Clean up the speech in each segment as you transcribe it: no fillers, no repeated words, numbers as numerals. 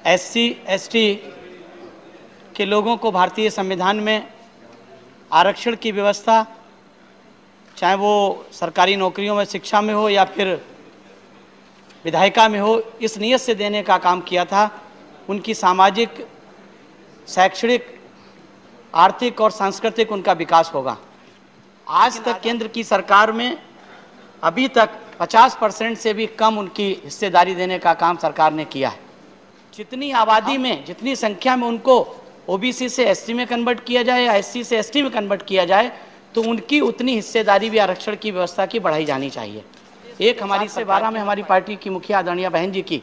SC ST के लोगों को भारतीय संविधान में आरक्षण की व्यवस्था, चाहे वो सरकारी नौकरियों में, शिक्षा में हो या फिर विधायिका में हो, इस नियत से देने का काम किया था। उनकी सामाजिक, शैक्षणिक, आर्थिक और सांस्कृतिक उनका विकास होगा। आज तक केंद्र की सरकार में अभी तक 50% से भी कम उनकी हिस्सेदारी देने का काम सरकार ने किया है। जितनी आबादी में, जितनी संख्या में उनको OBC से SC में कन्वर्ट किया जाए या SC से ST में कन्वर्ट किया जाए, तो उनकी उतनी हिस्सेदारी भी आरक्षण की व्यवस्था की बढ़ाई जानी चाहिए। एक हमारी से 12 में हमारी पार्टी की मुखिया आदरणीय बहन जी की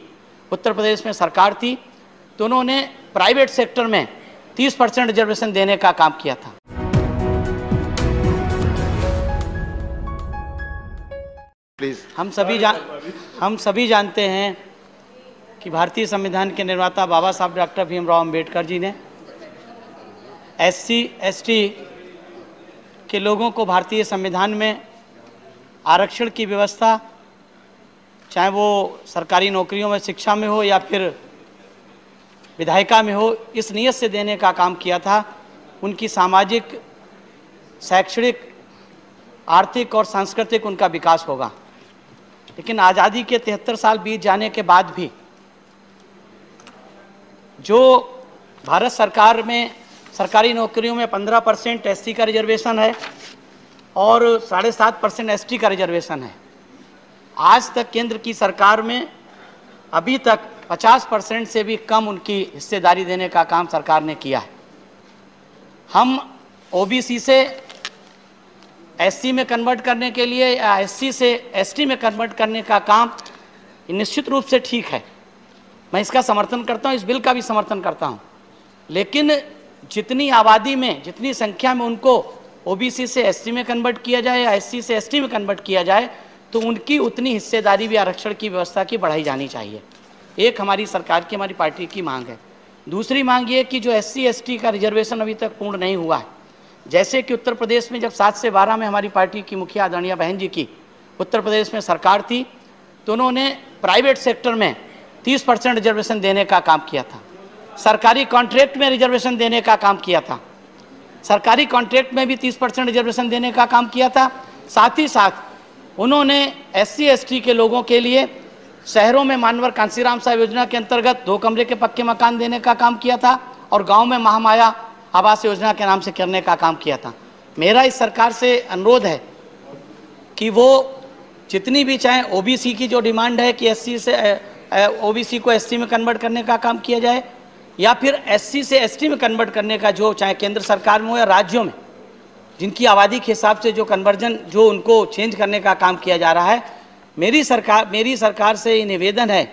उत्तर प्रदेश में सरकार थी, तो उन्होंने प्राइवेट सेक्टर में 30% रिजर्वेशन देने का काम किया था। हम सभी जानते हैं कि भारतीय संविधान के निर्माता बाबा साहब डॉक्टर भीमराव अंबेडकर जी ने SC ST के लोगों को भारतीय संविधान में आरक्षण की व्यवस्था, चाहे वो सरकारी नौकरियों में, शिक्षा में हो या फिर विधायिका में हो, इस नियत से देने का काम किया था। उनकी सामाजिक, शैक्षणिक, आर्थिक और सांस्कृतिक उनका विकास होगा। लेकिन आज़ादी के 73 साल बीत जाने के बाद भी जो भारत सरकार में सरकारी नौकरियों में 15% SC का रिजर्वेशन है और 7.5% ST का रिजर्वेशन है, आज तक केंद्र की सरकार में अभी तक 50% से भी कम उनकी हिस्सेदारी देने का काम सरकार ने किया है। हम OBC से SC में कन्वर्ट करने के लिए या SC से ST में कन्वर्ट करने का काम निश्चित रूप से ठीक है, मैं इसका समर्थन करता हूँ, इस बिल का भी समर्थन करता हूँ। लेकिन जितनी आबादी में, जितनी संख्या में उनको OBC से SC में कन्वर्ट किया जाए या SC से ST में कन्वर्ट किया जाए, तो उनकी उतनी हिस्सेदारी भी आरक्षण की व्यवस्था की बढ़ाई जानी चाहिए। एक हमारी सरकार की, हमारी पार्टी की मांग है। दूसरी मांग ये कि जो SC ST का रिजर्वेशन अभी तक पूर्ण नहीं हुआ है, जैसे कि उत्तर प्रदेश में जब 7 से 12 में हमारी पार्टी की मुखिया आदरणीय बहन जी की उत्तर प्रदेश में सरकार थी, तो उन्होंने प्राइवेट सेक्टर में 30% रिजर्वेशन देने का काम किया था। सरकारी कॉन्ट्रैक्ट में रिजर्वेशन देने का काम किया था। सरकारी कॉन्ट्रैक्ट में भी 30% रिजर्वेशन देने का काम किया था। साथ ही साथ उन्होंने SC ST के लोगों के लिए शहरों में मानवर कांसीराम साहब योजना के अंतर्गत 2 कमरे के पक्के मकान देने का काम किया था और गांव में महामाया आवास योजना के नाम से करने का काम किया था। मेरा इस सरकार से अनुरोध है कि वो जितनी भी, चाहे OBC की जो डिमांड है कि SC से OBC को SC में कन्वर्ट करने का काम किया जाए या फिर SC से ST में कन्वर्ट करने का, जो चाहे केंद्र सरकार में हो या राज्यों में, जिनकी आबादी के हिसाब से जो कन्वर्जन, जो उनको चेंज करने का काम किया जा रहा है, मेरी सरकार से ये निवेदन है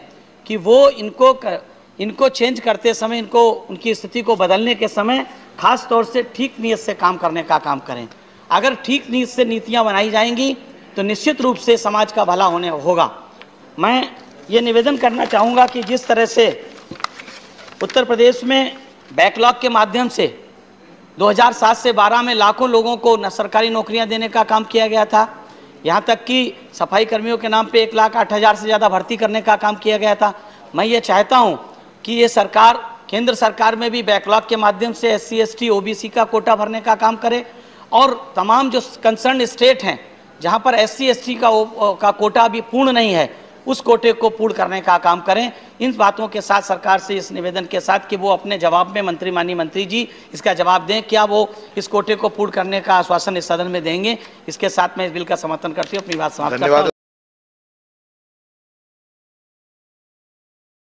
कि वो इनको चेंज करते समय, इनको उनकी स्थिति को बदलने के समय खास तौर से ठीक नीयत से काम करने का काम करें। अगर ठीक नीयत से नीतियां बनाई जाएंगी तो निश्चित रूप से समाज का भला होगा। मैं ये निवेदन करना चाहूँगा कि जिस तरह से उत्तर प्रदेश में बैकलॉग के माध्यम से 2007 से 12 में लाखों लोगों को सरकारी नौकरियां देने का काम किया गया था, यहाँ तक कि सफाई कर्मियों के नाम पे 1,08,000 से ज़्यादा भर्ती करने का काम किया गया था। मैं ये चाहता हूँ कि ये सरकार, केंद्र सरकार में भी बैकलॉग के माध्यम से SC ST OBC का कोटा भरने का काम करे और तमाम जो कंसर्न स्टेट हैं जहाँ पर SC ST का कोटा अभी पूर्ण नहीं है, उस कोटे को पूर्ण करने का काम करें। इन बातों के साथ सरकार से इस निवेदन के साथ कि वो अपने जवाब में माननीय मंत्री जी इसका जवाब दें, क्या वो इस कोटे को पूर्ण करने का आश्वासन इस सदन में देंगे। इसके साथ मैं इस बिल का समर्थन करती हूँ, अपनी बात समाप्त करता हूँ।